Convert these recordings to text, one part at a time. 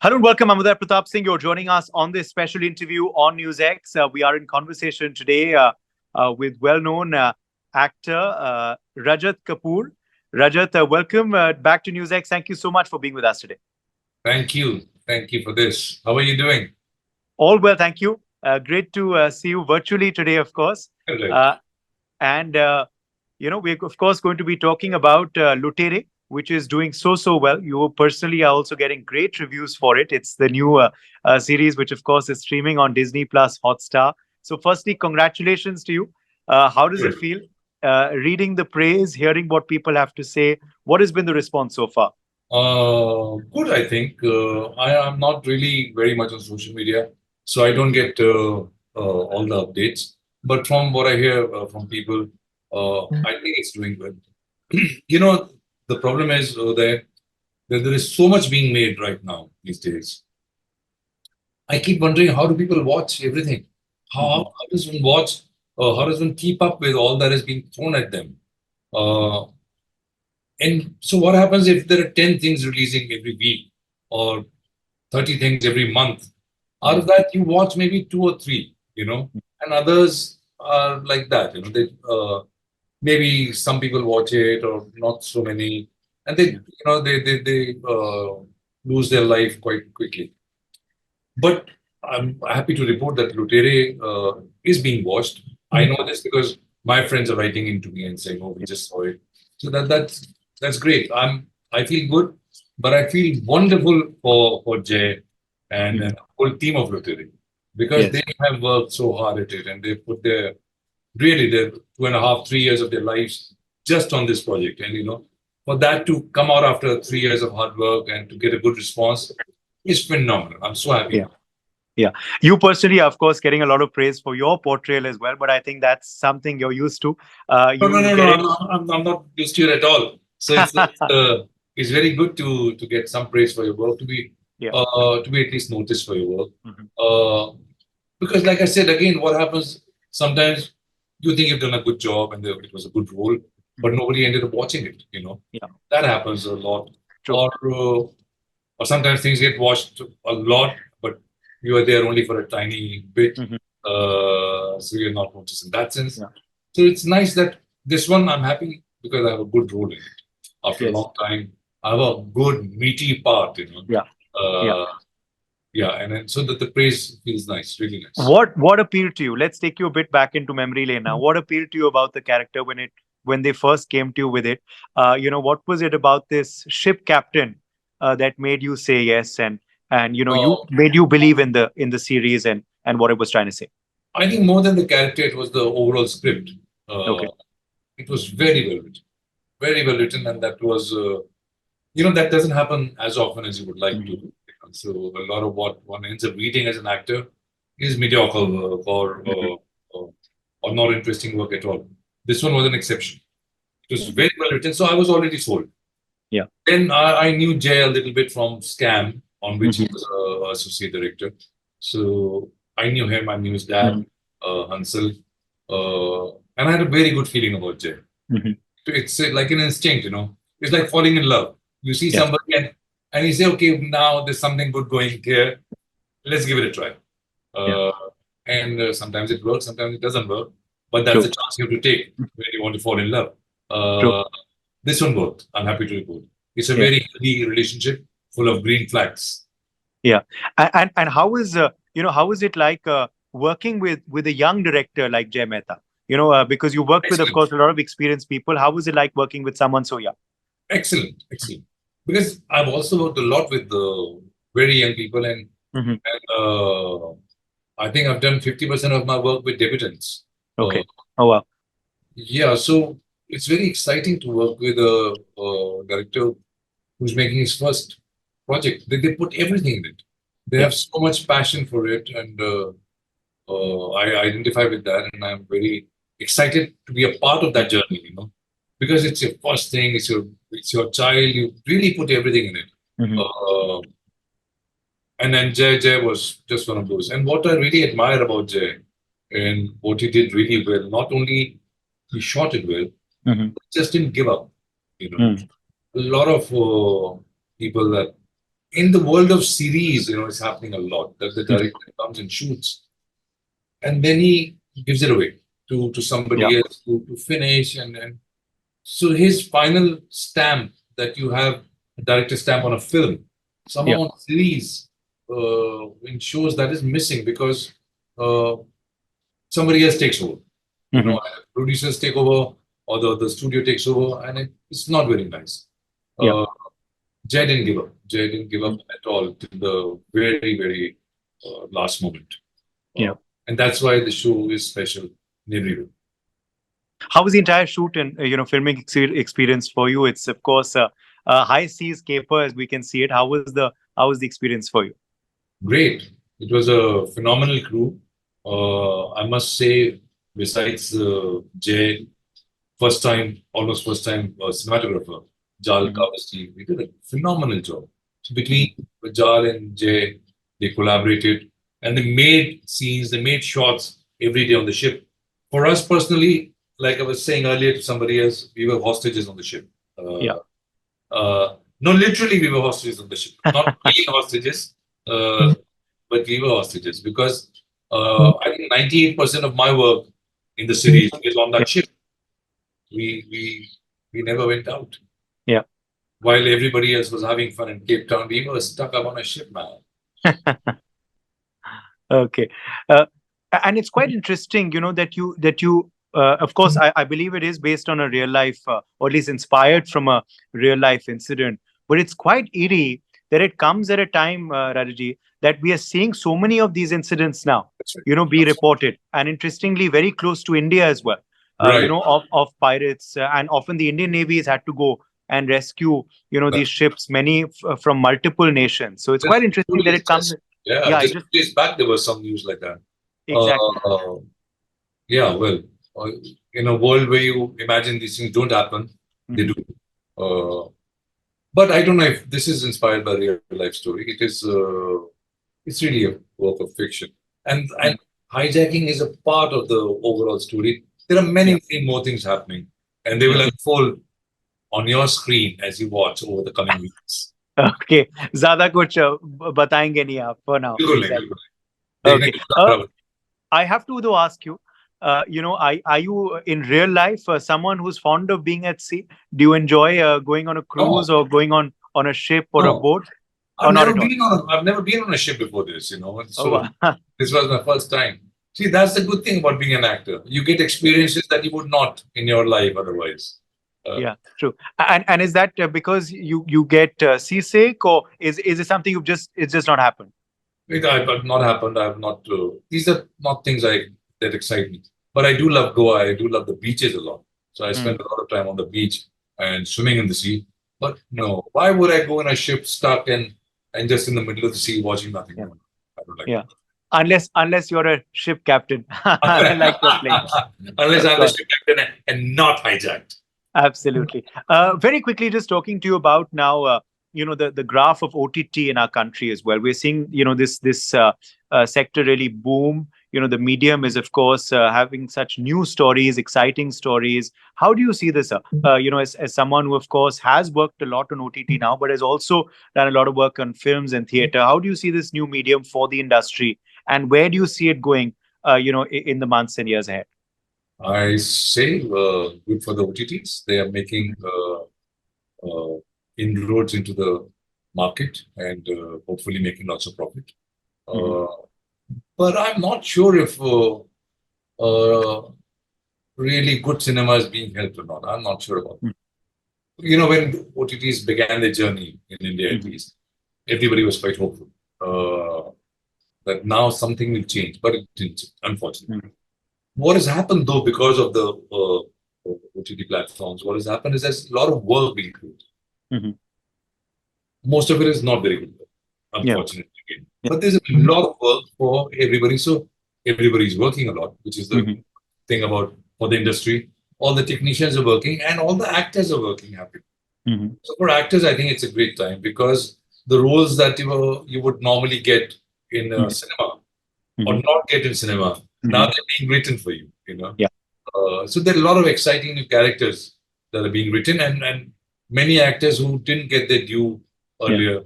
Hello and welcome. I'm Uday Pratap Singh. You're joining us on this special interview on NewsX. We are in conversation today with well-known actor Rajat Kapoor. Rajat, welcome back to NewsX. Thank you so much for being with us today. Thank you. Thank you for this. How are you doing? All well, thank you. Great to see you virtually today, of course. Right. Uh, and we're of course going to be talking about Lootere, which is doing so well. You personally are also getting great reviews for it. It's the new series, which of course is streaming on Disney Plus HotStar. So, firstly, congratulations to you. How does it Good. feel? Reading the praise, hearing what people have to say. What has been the response so far? Good, I think. I am not really very much on social media, so I don't get all the updates. But from what I hear from people, I think it's doing good. You know, the problem is that there is so much being made right now these days. I keep wondering, how do people watch everything? Mhm. How does one watch? How does one keep up with all that is being thrown at them? Uh, And so what happens if there are 10 things releasing every week or 30 things every month? Out of that, you watch maybe two or three, and others are like that, maybe some people watch it or not so many, and they lose their life quite quickly. But I'm happy to report that Lootere is being watched. I know this because my friends are writing into me and saying, "Oh, we just saw it." So that's great. I feel good, but I feel wonderful for Jay and Mhm. the whole team of Lootere because Yes. they have worked so hard at it and they put their 2.5, 3 years of their lives just on this project. And for that to come out after 3 years of hard work and to get a good response is phenomenal. I'm so happy. Yeah. Yeah. You personally, are, of course, getting a lot of praise for your portrayal as well, but I think that's something you're used to. No, no, You no, no. get it. I'm not used to it at all. So it's very good to get some praise for your work, Yeah. to be at least noticed for your work. Mhm. Uh, because, like I said, again, what happens sometimes you think you've done a good job and it was a good role, but Mhm. nobody ended up watching it. Yeah. That happens a lot. True. Or sometimes things get watched a lot, but you are there only for a tiny bit, Mhm. so you're not noticed in that sense. Yeah. So it's nice that this one I'm happy because I have a good role in it. After a Yes. long time, I have a good meaty part, Yeah. Yeah. yeah, and then so that the praise feels nice, really nice. What appealed to you? Let's take you a bit back into memory lane now. What appealed to you about the character when they first came to you with it? What was it about this ship captain that made you say yes, and you Uh, made you believe in the series and what it was trying to say? I think more than the character, it was the overall script. Okay. Uh, it was very well written, and that was that doesn't happen as often as you would like to. Mhm. So a lot of what one ends up reading as an actor is mediocre work Mhm. or not interesting work at all. This one was an exception. It was Mhm. very well written, so I was already sold. Yeah. Then I knew Jay a little bit from Scam, on which he Mhm. was associate director. So I knew him. I knew his dad, Mhm. Hansel, and I had a very good feeling about Jay. Mhm. It's like an instinct, It's like falling in love. You see Yes. somebody and you say, okay, now there's something good going here. Let's give it a try. Yeah. Uh, and sometimes it works, sometimes it doesn't work. But that's True. a chance you have to take when you want to fall in love. True. Uh, this one worked. I'm happy to report. It's a Yeah. very healthy relationship full of green flags. Yeah. And how is how is it like working with a young director like Jay Mehta? Because you worked with, of Excellent. course, a lot of experienced people. How was it like working with someone so young? Excellent. Excellent. Because I've also worked a lot with very young people, Hmm. and I think I've done 50% of my work with debutants. Uh, Okay. Oh wow. yeah, so it's very exciting to work with a director who's making his first project. They put everything in it. They Yeah. have so much passion for it, and I identify with that, and I'm very excited to be a part of that journey. Because it's your first thing, it's your child. You really put everything in it. Hmm. Uh, and then Jay was just one of those. And what I really admire about Jay and what he did really well, not only he shot it well, Hmm. but just didn't give up. You know, Hmm. a lot of people that in the world of series, it's happening a lot that the Mhm. director comes and shoots, and then he gives it away to Yeah. somebody else to finish, and so his final stamp that you have a director stamp on a film, somehow Yeah. on series, in shows that is missing because uh, somebody else takes over. Hmm. Either producers take over or the studio takes over, and it's not very nice. Yeah. Uh, Jay didn't give up. Jay didn't give up Mhm. at all till the very, very last moment. Uh, Yeah. and that's why the show is special in every way. How was the entire shoot and filming experience for you? It's of course a high seas caper as we can see it. How was the experience for you? Great. It was a phenomenal crew. I must say, besides Jay, almost first time cinematographer, Jal Hmm. Kawasti, we did a phenomenal job. So between Jal and Jay, they collaborated and they made scenes, they made shots every day on the ship. For us personally, like I was saying earlier to somebody else, we were hostages on the ship. Yeah. No, literally, we were hostages on the ship. Not being hostages, uh, but we were hostages because I think 98% of my work in the series is on Yeah. that ship. We never went out. Yeah. While everybody else was having fun in Cape Town, we were stuck up on a ship, man. Okay. Uh, and it's quite interesting, of course, I believe it is based on a real life, or at least inspired from a real life incident. But it's quite eerie that it comes at a time, Rajaji, that we are seeing so many of these incidents now, That's right. be reported. And interestingly, very close to India as well, Right. of pirates. And often the Indian Navy has had to go and rescue, these ships, many from multiple nations. So it's Just quite interesting that two it comes. yeah, Yeah, it just just 2 days back there was some news like that. exactly. Uh, yeah, well, uh, in a world where you imagine these things don't happen, they Mhm. do. Uh, but I don't know if this is inspired by a real life story. It's really a work of fiction, and Mm. hijacking is a part of the overall story. There are Yeah. many more things happening, and they Yeah. will unfold on your screen as you watch over the coming weeks. Okay ज्यादा कुछ बताएंगे नहीं आप for now. बिल्कुल नहीं, Exactly. बिल्कुल नहीं। देखने Okay. की बराबर। I have to though ask you, are you in real life someone who's fond of being at sea? Do you enjoy going on a No, cruise or going on a ship or a no. boat, or not at all? I've never been on a ship before this. Oh, So wow. this was my first time. See, that's the good thing about being an actor. You get experiences that you would not in your life otherwise. Uh, Yeah, true. And is that because you get seasick, or is it something it's just not happened? I've not happened. I've not. These are not things that excite me. But I do love Goa. I do love the beaches a lot. So I Hmm. spend a lot of time on the beach and swimming in the sea. But no, why would I go in a ship stuck and just in the middle of the sea watching nothing? Yeah, No, I don't like yeah. Unless you're a ship captain, like you're playing, that. Unless of I'm the course. ship captain and not hijacked. Absolutely. Very quickly, just talking to you about now, the graph of OTT in our country as well. We're seeing, this sector really boom. The medium is, of course, having such new stories, exciting stories. How do you see this? As someone who, of course, has worked a lot on OTT now, but has also done a lot of work on films and theater. How do you see this new medium for the industry, and where do you see it going? In the months and years ahead. I say good for the OTTs. They are making inroads into the market and hopefully making lots of profit. Mhm. Uh, but I'm not sure if uh, really good cinema is being helped or not. I'm not sure about that. When OTTs began their journey in India, at Mhm. least, everybody was quite hopeful that now something will change, but it didn't, unfortunately. Mhm. What has happened, though, because of the OTT platforms, what has happened is there's a lot of work being created. Mhm. Most of it is not very good, Yeah. unfortunately. Again. Yeah. But there's a lot of work for everybody. So everybody's working a lot, which is the Mhm. thing about for the industry. All the technicians are working and all the actors are working happy. Mhm. So for actors, I think it's a great time because the roles that you would normally get in Mhm. cinema or Mhm. not get in cinema, now Mhm. they're being written for you. Yeah. So there are a lot of exciting new characters that are being written and many actors who didn't get their due Yeah. earlier,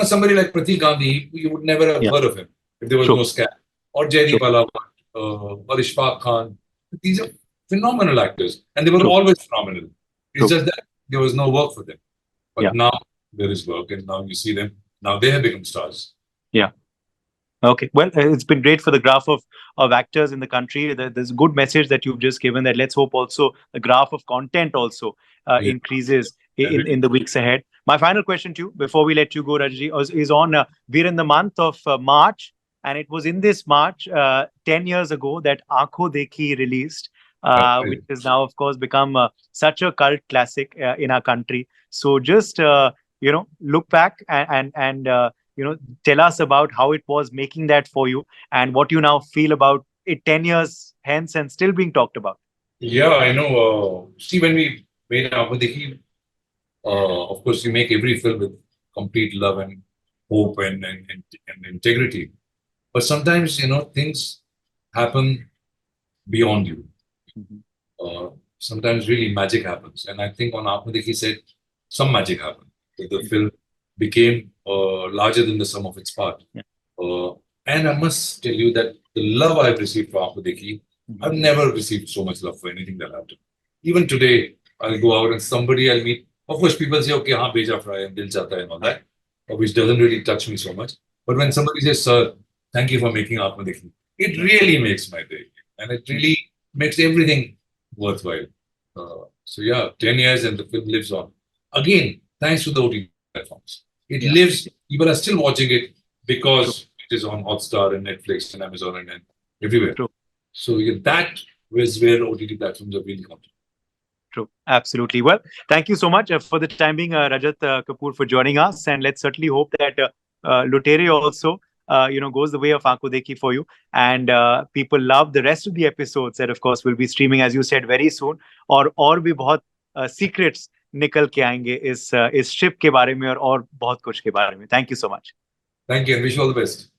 somebody like Pratik Gandhi, you would never have Yeah. heard of him if there was True. no scam. Or Jaideep True. Alawat, or Ishfaq Khan. These are phenomenal actors, and they were True. always phenomenal. It's True. just that there was no work for them. But Yeah. now there is work, and now you see them. Now they have become stars. Yeah. Okay. Well, it's been great for the graph of actors in the country. There's a good message that you've just given. That let's hope also the graph of content also Yeah, increases in everything. the weeks ahead. My final question to you before we let you go, Rajji, is on we're in the month of March, and it was in this March 10 years ago that Aankho Dekhi released, which Absolutely. has now of course become such a cult classic in our country. So just look back and tell us about how it was making that for you and what you now feel about it 10 years hence and still being talked about. Yeah, I know. See, when we made Amadhi, of course, you make every film with complete love and hope and integrity. But sometimes, things happen beyond you. Mhm. Uh, Sometimes really magic happens. And I think on Aapne he said some magic happened. The film became larger than the sum of its part. Yeah. Uh, and I must tell you that the love I've received for Aapne, I've Mhm. never received so much love for anything that I've done. Even today, I'll go out and somebody I'll meet. Of course, people say, okay, haan, beja fry and dil chata and all that, which doesn't really touch me so much. But when somebody says, sir, thank you for making Aapne, it Yeah. really makes my day. And it Mhm. really makes everything worthwhile. So yeah, 10 years and the film lives on. Again, thanks to the OTT platforms. It Yeah. lives, people are still watching it True. because it is on HotStar and Netflix and Amazon and everywhere. True. So yeah, that is where OTT platforms have really come to. True. Absolutely. Well, thank you so much for the time being, Rajat Kapoor, for joining us. And let's certainly hope that Lootere also, goes the way of Aankho Dekhi for you. And people love the rest of the episodes that, of course, will be streaming, as you said, very soon. और भी बहुत secrets निकल के आएंगे इस ship के बारे में और बहुत कुछ के बारे में. Thank you so much. Thank you and wish you all the best.